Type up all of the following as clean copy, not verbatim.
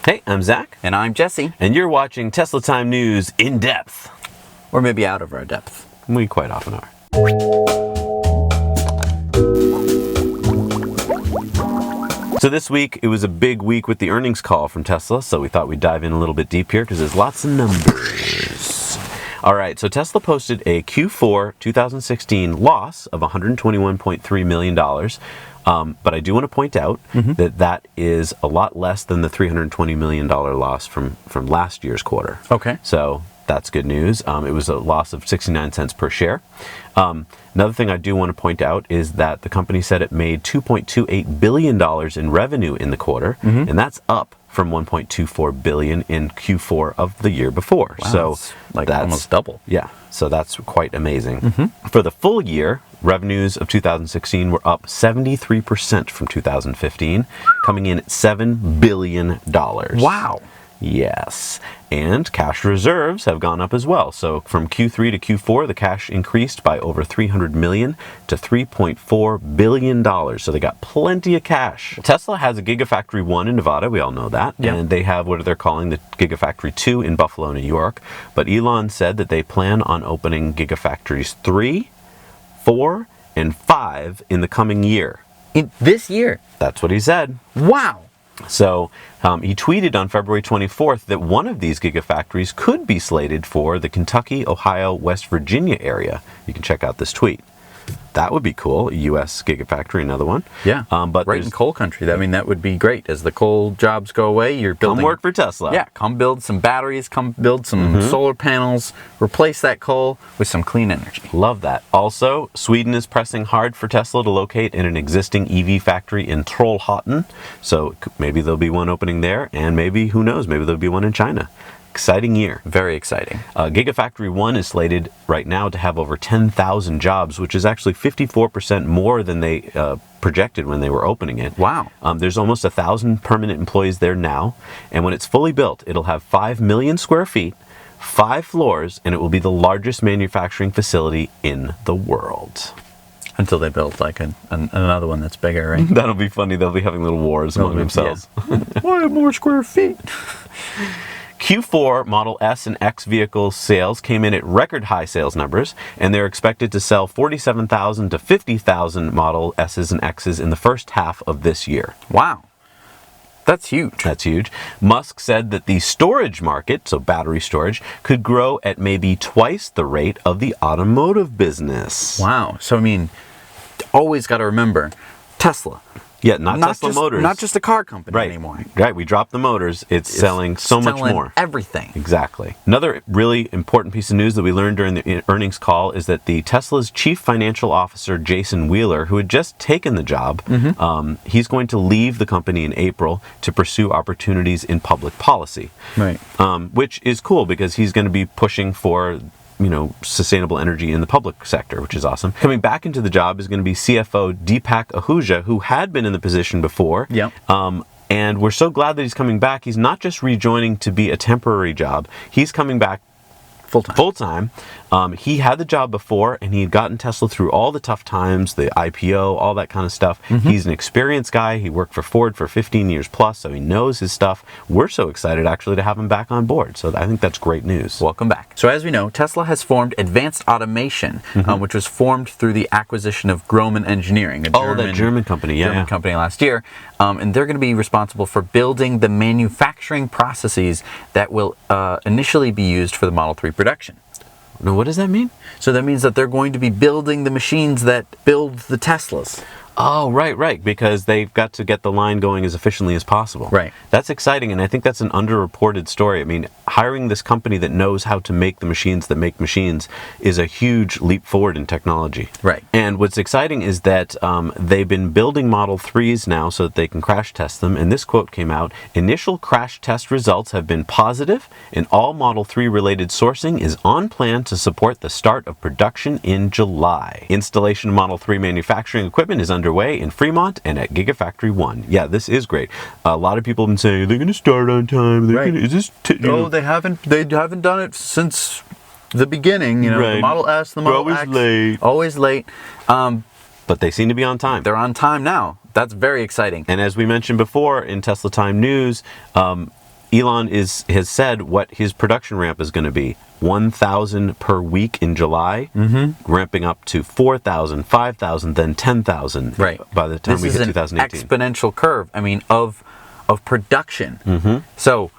Hey, I'm Zach. And I'm Jesse. And you're watching Tesla Time News in depth. Or maybe out of our depth. We quite often are. So this week, it was a big week with the earnings call from Tesla, so we thought we'd dive in a little bit deep here because there's lots of numbers. All right, so Tesla posted a Q4 2016 loss of $121.3 million. But I do want to point out that is a lot less than the $320 million loss from last year's quarter. Okay. So that's good news. It was a loss of 69 cents per share. Another thing I do want to point out is that the company said it made $2.28 billion in revenue in the quarter, and that's up from $1.24 billion in Q4 of the year before. Wow, so that's almost double. Yeah, so that's quite amazing. For the full year, revenues of 2016 were up 73% from 2015, coming in at $7 billion. Wow. Yes, and cash reserves have gone up as well. So from Q3 to Q4, the cash increased by over $300 million to $3.4 billion. So they got plenty of cash. Tesla has a Gigafactory 1 in Nevada. We all know that. Yeah. And they have what they're calling the Gigafactory 2 in Buffalo, New York. But Elon said that they plan on opening Gigafactories 3, 4, and 5 in the coming year. In this year? That's what he said. Wow. So he tweeted on February 24th that one of these gigafactories could be slated for the Kentucky, Ohio, West Virginia area. You can check out this tweet. That would be cool. A U.S. gigafactory, another one. Yeah, but right in coal country. I mean, that would be great. As the coal jobs go away, you're building... Come work for Tesla. Yeah, come build some batteries, come build some solar panels, replace that coal with some clean energy. Love that. Also, Sweden is pressing hard for Tesla to locate in an existing EV factory in Trollhättan. So maybe there'll be one opening there, and maybe, who knows, maybe there'll be one in China. Exciting year. Very exciting. Gigafactory 1 is slated right now to have over 10,000 jobs, which is actually 54% more than they projected when they were opening it. Wow. There's almost 1,000 permanent employees there now, and when it's fully built, it'll have 5 million square feet, 5 floors, and it will be the largest manufacturing facility in the world. Until they build like another one that's bigger, right? That'll be funny. They'll be having little wars among themselves. Yeah. I have more square feet. Q4 Model S and X vehicle sales came in at record high sales numbers, and they're expected to sell 47,000 to 50,000 Model S's and X's in the first half of this year. Wow. That's huge. That's huge. Musk said that the storage market, so battery storage, could grow at maybe twice the rate of the automotive business. Wow. So, I mean, always got to remember, Tesla. Yeah, not Tesla Motors. Not just a car company anymore. Right, we dropped the motors. It's selling so much more. Everything. Exactly. Another really important piece of news that we learned during the earnings call is that the Tesla's chief financial officer, Jason Wheeler, who had just taken the job, he's going to leave the company in April to pursue opportunities in public policy. Right. Which is cool because he's going to be pushing for sustainable energy in the public sector, which is awesome. Coming back into the job is going to be CFO Deepak Ahuja, who had been in the position before. Yep. And we're so glad that he's coming back. He's not just rejoining to be a temporary job. He's coming back full-time. He had the job before, and he had gotten Tesla through all the tough times, the IPO, all that kind of stuff. He's an experienced guy. He worked for Ford for 15 years plus, so he knows his stuff. We're so excited, actually, to have him back on board. So I think that's great news. Welcome back. So as we know, Tesla has formed Advanced Automation, which was formed through the acquisition of Grohmann Engineering, that German company, German company last year. And they're going to be responsible for building the manufacturing processes that will initially be used for the Model 3 production. Now, what does that mean? So that means that they're going to be building the machines that build the Teslas. Oh, right, because they've got to get the line going as efficiently as possible. Right. That's exciting, and I think that's an underreported story. I mean, hiring this company that knows how to make the machines that make machines is a huge leap forward in technology. Right. And what's exciting is that they've been building Model 3s now so that they can crash test them, and this quote came out, "Initial crash test results have been positive, and all Model 3 related sourcing is on plan to support the start of production in July. Installation of Model 3 manufacturing equipment is underway in Fremont and at Gigafactory 1. Yeah, this is great. A lot of people have been saying, they're going to start on time. Is this they haven't done it since the beginning. The Model S, the Model X. Always late. But they seem to be on time. They're on time now. That's very exciting. And as we mentioned before in Tesla Time News, Elon has said what his production ramp is going to be. 1,000 per week in July, ramping up to 4,000, 5,000, then 10,000 by the time we hit 2018. This is an exponential curve, of production. So,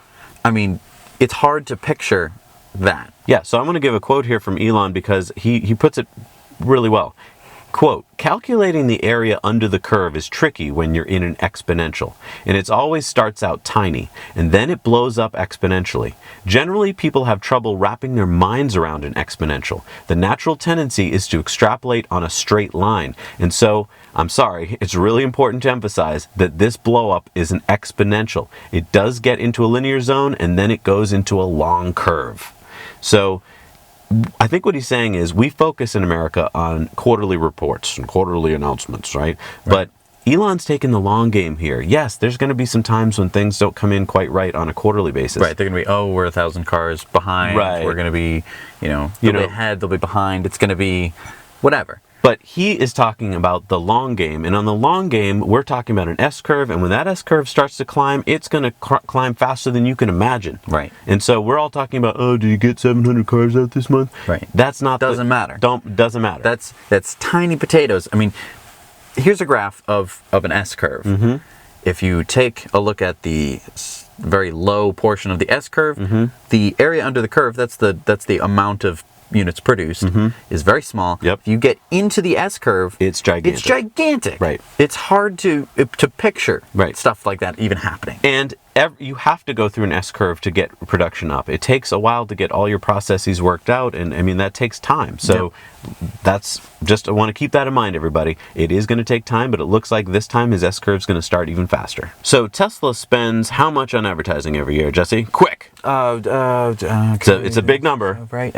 it's hard to picture that. Yeah, so I'm going to give a quote here from Elon because he puts it really well. Quote, calculating the area under the curve is tricky when you're in an exponential, and it always starts out tiny, and then it blows up exponentially. Generally, people have trouble wrapping their minds around an exponential. The natural tendency is to extrapolate on a straight line, and so, I'm sorry, it's really important to emphasize that this blow up is an exponential. It does get into a linear zone, and then it goes into a long curve. So, I think what he's saying is we focus in America on quarterly reports and quarterly announcements, right? But Elon's taking the long game here. Yes, there's going to be some times when things don't come in quite right on a quarterly basis. Right, they're going to be, we're 1,000 cars behind. Right. We're going to be, they'll be ahead, they'll be behind. It's going to be whatever. But he is talking about the long game. And on the long game, we're talking about an S-curve. And when that S-curve starts to climb, it's going to climb faster than you can imagine. Right. And so we're all talking about, do you get 700 cars out this month? Right. That's not... Doesn't matter. Doesn't matter. That's tiny potatoes. Here's a graph of an S-curve. If you take a look at the very low portion of the S-curve, the area under the curve, that's the amount of units produced, is very small. Yep. If you get into the S-curve, it's gigantic. It's gigantic. Right. It's hard to picture stuff like that even happening. And you have to go through an S-curve to get production up. It takes a while to get all your processes worked out, and that takes time. So that's just, I want to keep that in mind, everybody. It is going to take time, but it looks like this time his S-curve is going to start even faster. So Tesla spends how much on advertising every year, Jesse? Quick. Okay. So it's a big number. Right.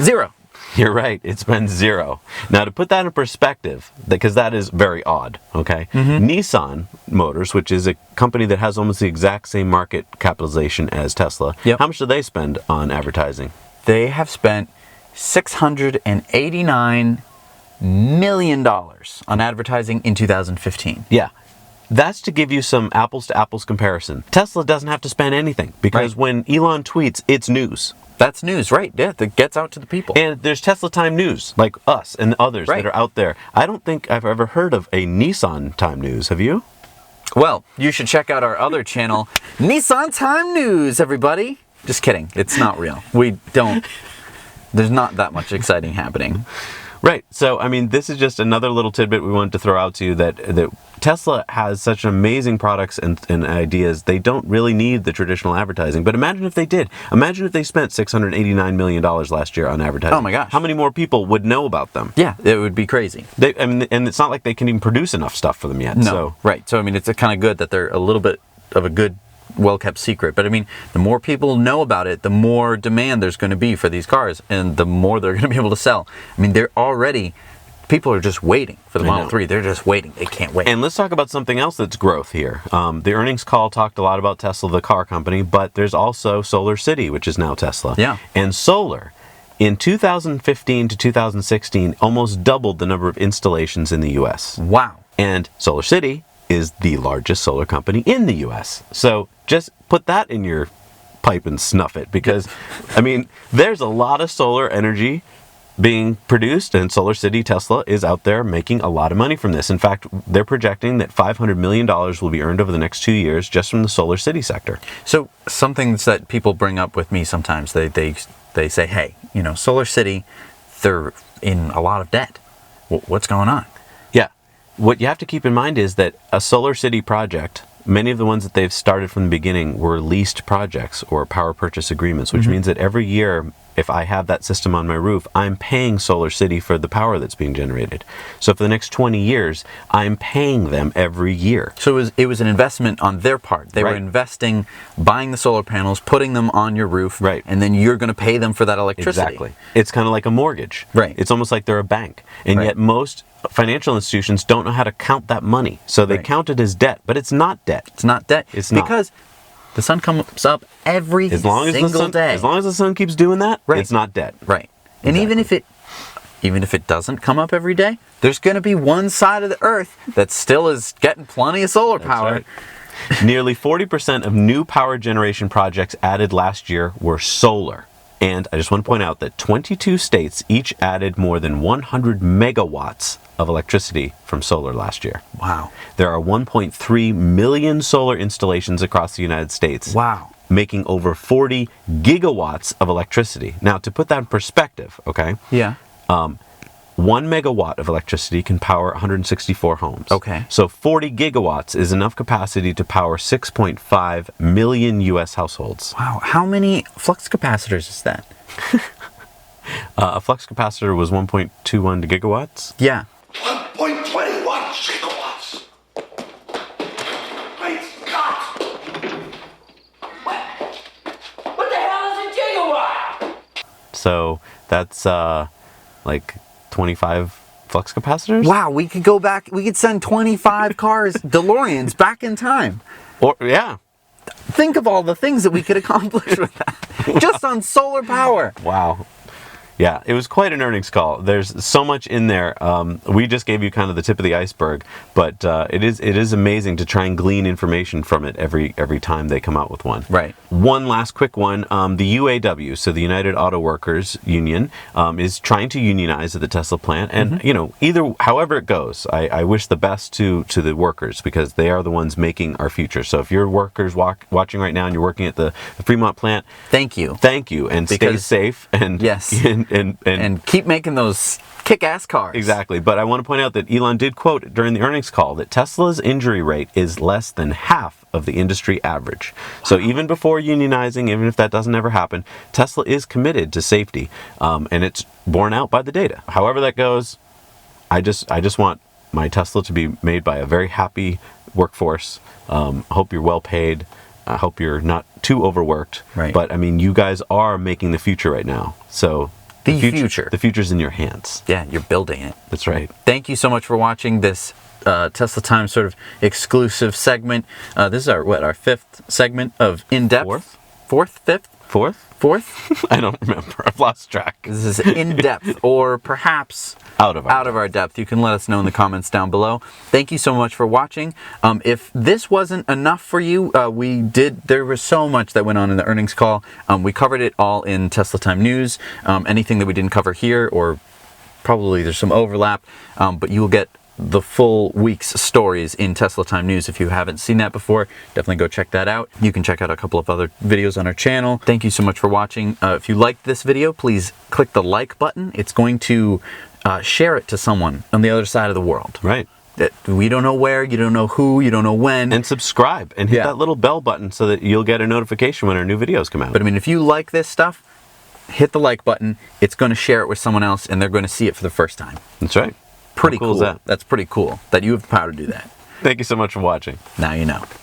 Zero. You're right. It spends zero. Now, to put that in perspective, because that is very odd, okay? Nissan Motors, which is a company that has almost the exact same market capitalization as Tesla, how much do they spend on advertising? They have spent $689 million on advertising in 2015. Yeah. That's to give you some apples-to-apples comparison. Tesla doesn't have to spend anything, because when Elon tweets, it's news. That's news, right? Yeah, that gets out to the people. And there's Tesla Time News, like us and others that are out there. I don't think I've ever heard of a Nissan Time News. Have you? Well, you should check out our other channel, Nissan Time News, everybody. Just kidding. It's not real. There's not that much exciting happening. Right. So, this is just another little tidbit we wanted to throw out to you that Tesla has such amazing products and ideas. They don't really need the traditional advertising. But imagine if they did. Imagine if they spent $689 million last year on advertising. Oh my gosh. How many more people would know about them? Yeah, it would be crazy. And it's not like they can even produce enough stuff for them yet. No. So. Right. So, it's kind of good that they're a little bit of a good, well-kept secret. But the more people know about it, the more demand there's going to be for these cars, and the more they're going to be able to sell. People are just waiting for the Model 3. They're just waiting. They can't wait. And let's talk about something else that's growth here. The earnings call talked a lot about Tesla, the car company, but there's also Solar City, which is now Tesla. Yeah. And solar, in 2015 to 2016, almost doubled the number of installations in the U.S. Wow. And Solar City is the largest solar company in the U.S. So just put that in your pipe and snuff it, because, there's a lot of solar energy being produced, and Solar City Tesla is out there making a lot of money from this. In fact, they're projecting that $500 million will be earned over the next 2 years just from the Solar City sector. So something that people bring up with me sometimes, they say, hey, Solar City, they're in a lot of debt. What's going on? Yeah. What you have to keep in mind is that a Solar City project, many of the ones that they've started from the beginning were leased projects or power purchase agreements, which means that every year, if I have that system on my roof, I'm paying Solar City for the power that's being generated. So for the next 20 years, I'm paying them every year. So it was an investment on their part. They were investing, buying the solar panels, putting them on your roof, and then you're going to pay them for that electricity. Exactly. It's kind of like a mortgage. Right. It's almost like they're a bank. And yet most financial institutions don't know how to count that money. So they count it as debt, but it's not debt. It's not debt. It's not. Because the sun comes up every single day. As long as the sun keeps doing that, it's not debt. Right. And even if it doesn't come up every day, there's going to be one side of the earth that still is getting plenty of solar power. Right. Nearly 40% of new power generation projects added last year were solar. And I just want to point out that 22 states each added more than 100 megawatts of electricity from solar last year. Wow. There are 1.3 million solar installations across the United States. Wow. Making over 40 gigawatts of electricity. Now, to put that in perspective, okay? Yeah. 1 megawatt of electricity can power 164 homes. Okay. So 40 gigawatts is enough capacity to power 6.5 million U.S. households. Wow. How many flux capacitors is that? A flux capacitor was 1.21 gigawatts. Yeah. 1.21 gigawatts. Great Scott! What the hell is a gigawatt? So that's like 25 flux capacitors? Wow, we could go back, we could send 25 cars, DeLoreans, back in time. Or, yeah. Think of all the things that we could accomplish with that. Just on solar power. Wow. Yeah, it was quite an earnings call. There's so much in there. We just gave you kind of the tip of the iceberg, but it is amazing to try and glean information from it every time they come out with one. Right. One last quick one. The UAW, so the United Auto Workers Union, is trying to unionize at the Tesla plant, and however it goes, I wish the best to the workers, because they are the ones making our future. So if you're workers watching right now and you're working at the Fremont plant, thank you, and stay safe, and yes. And keep making those kick-ass cars. Exactly. But I want to point out that Elon did quote during the earnings call that Tesla's injury rate is less than half of the industry average. So even before unionizing, even if that doesn't ever happen, Tesla is committed to safety, and it's borne out by the data. However that goes, I just want my Tesla to be made by a very happy workforce. Hope you're well paid. I hope you're not too overworked. Right. But I mean, you guys are making the future right now. So the future's in your hands. Yeah, you're building it. That's right. Thank you so much for watching this Tesla Time sort of exclusive segment. This is our fifth segment of in-depth. Fourth? I don't remember. I've lost track. This is in-depth, or perhaps out of our depth. You can let us know in the comments down below. Thank you so much for watching. If this wasn't enough for you, there was so much that went on in the earnings call. We covered it all in Tesla Time News. Anything that we didn't cover here, or probably there's some overlap, but you will get the full week's stories in Tesla Time News. If you haven't seen that before, definitely go check that out. You can check out a couple of other videos on our channel. Thank you so much for watching. If you liked this video, please click the like button. It's going to share it to someone on the other side of the world. Right. That we don't know where, you don't know who, you don't know when. And subscribe and hit that little bell button so that you'll get a notification when our new videos come out. But I mean, if you like this stuff, hit the like button. It's going to share it with someone else, and they're going to see it for the first time. That's right. Pretty How cool is that? That's pretty cool that you have the power to do that. Thank you so much for watching. Now you know.